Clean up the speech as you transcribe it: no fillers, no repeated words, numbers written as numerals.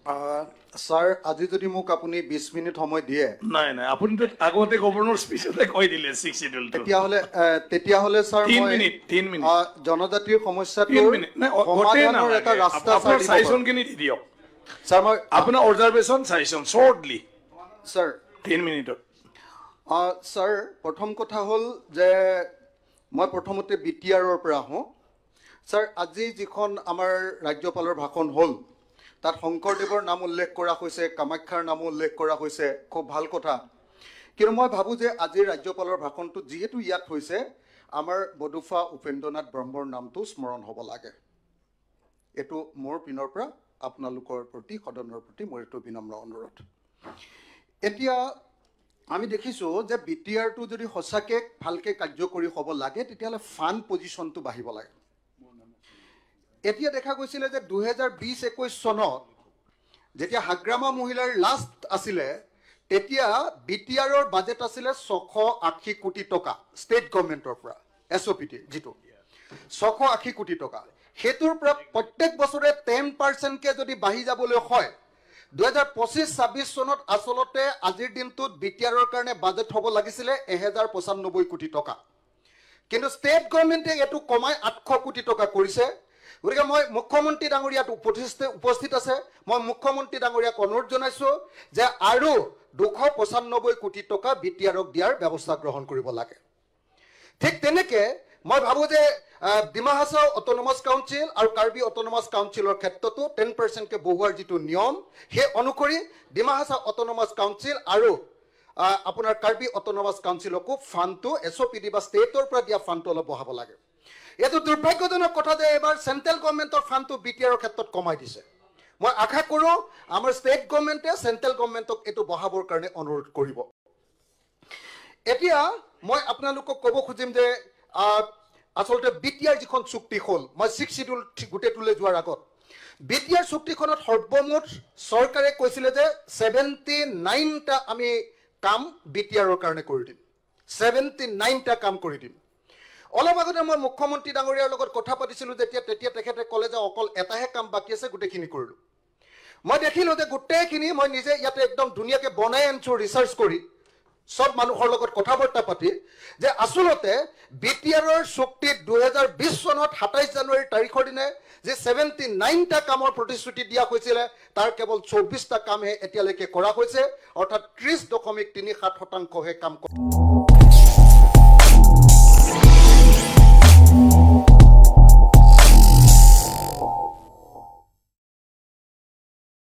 sir আজি যদি মোক আপুনি 20 মিনিট সময় দিয়ে নাই নাই আপুনি তো আগতে গভৰ্ণৰ স্পিচতে কৈ দিলে 6 শিডিউল তেতিয়াহলে স্যাৰ 3 মিনিট জনজাতিৰ সমস্যাটো 3 মিনিট নাই সমাধানৰ এটা ৰাস্তা আপোনাৰ সাজেশন কিনি দি দিয়ক স্যাৰ মই আপোনাৰ অবজাৰভেশন সাজেশন শৰ্টলি স্যাৰ 3 মিনিটত স্যাৰ প্ৰথম কথা হল যে মই প্ৰথমতে বিটিআৰৰ পৰা আহো স্যাৰ আজি যিখন আমাৰ ৰাজ্যপালৰ ভাষণ হল তাত শংকৰদেৱৰ নাম উল্লেখ কৰা হৈছে কামাখ্যাৰ নাম উল্লেখ কৰা হৈছে খুব ভাল কথা কিন্তু মই ভাবো যে আজিৰ ৰাজ্যপালৰ ভাষণটো যেহেতু ইয়াত হৈছে আমাৰ বডুফা উপেন্দ্ৰনাথ ব্ৰহ্মৰ নামটো স্মৰণ হ'ব লাগে এটো মোৰ পিনৰ পৰা আপোনালোকৰ প্ৰতি সদনৰ প্ৰতি মোৰ এটো বিনম্ৰ অনুৰোধ এতিয়া আমি দেখিছো যে বিটিআৰটো যদি হসাকে ভালকে কাৰ্যকৰী হ'ব লাগে তেতিয়ালে ফান পজিশনটো বাঢ়িব লাগে এতিয়া দেখা গৈছিলে যে 2020-21 চনত যেতিয়া হাগ্ৰামা মহিলাৰ লাষ্ট আছিলে তেতিয়া বিটিআৰৰ বাজেট আছিলে 680 কোটি টকা ষ্টেট গভৰ্ণমেণ্টৰ পৰা এছঅপিটি যেটো 680 কোটি টকা হেতুৰ পৰা প্ৰত্যেক বছৰে 10% কে যদি বাঢ়ি যাবলৈ হয় 2025-26 চনত আসলতে আজিৰ দিনটোত বিটিআৰৰ কাৰণে বাজেট হ'ব লাগিছিলে 1095 কোটি টকা কিন্তু ষ্টেট গভৰ্ণমেণ্টে এটো কমাই 800 কোটি টকা কৰিছে গতিকে মই মুখ্যমন্ত্ৰী ডাঙৰীয়াত উপস্থিত আছে মই মুখ্যমন্ত্ৰী ডাঙৰীয়াক অনুৰোধ জনাইছো যে আৰু 295 কোটি টকা বিটিআৰক দিয়াৰ ব্যৱস্থা গ্ৰহণ কৰিব লাগে ঠিক তেনেকে মই ভাবো যে ডিমা হাছাও অটোনমাস কাউন্সিল আৰু কাৰ্বি অটোনমাস কাউন্সিলৰ ক্ষেত্ৰতো 10% কে বহুৱাৰ যিটো নিয়ম হে অনুসৰি ডিমা হাছাও অটোনমাস কাউন্সিল আৰু আপোনাৰ কাৰ্বি অটোনমাস কাউন্সিলকো ফান্ডটো এছঅপিডি বা ষ্টেটৰ পৰা দিয়া ফান্ডটো অলপ বঢ়াব লাগে এটো দুৰ্ভাগ্যজনক কথা যে এবাৰ সেন্ট্ৰেল গভৰ্ণমেণ্টৰ ফান্ডটো বিটিআৰৰ ক্ষেত্ৰত কমাই দিছে মই আশা কৰো আমাৰ ষ্টেট গভৰ্ণমেণ্টে সেন্ট্ৰেল গভৰ্ণমেণ্টক এটো বঢ়াবৰ কাৰণে অনুৰোধ কৰিব এতিয়া মই আপোনালোকক ক'ব খুজিম যে আসলতে বিটিআৰ যিখন চুক্তি হ'ল মই 6 শিডিউল গুটেটোলে যোৱাৰ আগত বিটিআৰ চুক্তিখনত সৰ্বমুঠ চৰকাৰে কৈছিলে যে 79টা আমি কাম বিটিআৰৰ কাৰণে কৰি দিম 79টা কাম কৰি দিম অলপ আগতে মই মুখ্যমন্ত্ৰী ডাঙৰীয়াৰ লগত কথা পাতিছিলো তেতিয়া তেখেতে ক'লে যে অকল এটাহে কাম বাকি আছে গুটেখিনি কৰিলো মই দেখিলো যে গুটেখিনি মই নিজে ইয়াতে একদম ধুনিয়াকে বনাই আনছো ৰিসাৰ্চ কৰি সব মানুহৰ লগত কথা বৰ্তা পাতি যে আসলতে বিটিআৰৰ চুক্তি 2020 চনত 27 জানুৱাৰী তাৰিখৰ দিনে যে 79টা কামৰ প্ৰতিশ্ৰুতি দিয়া হৈছিল তাৰ কেৱল 24টা কামহে এতিয়ালৈকে কৰা হৈছে অৰ্থাৎ 30.37% হে কাম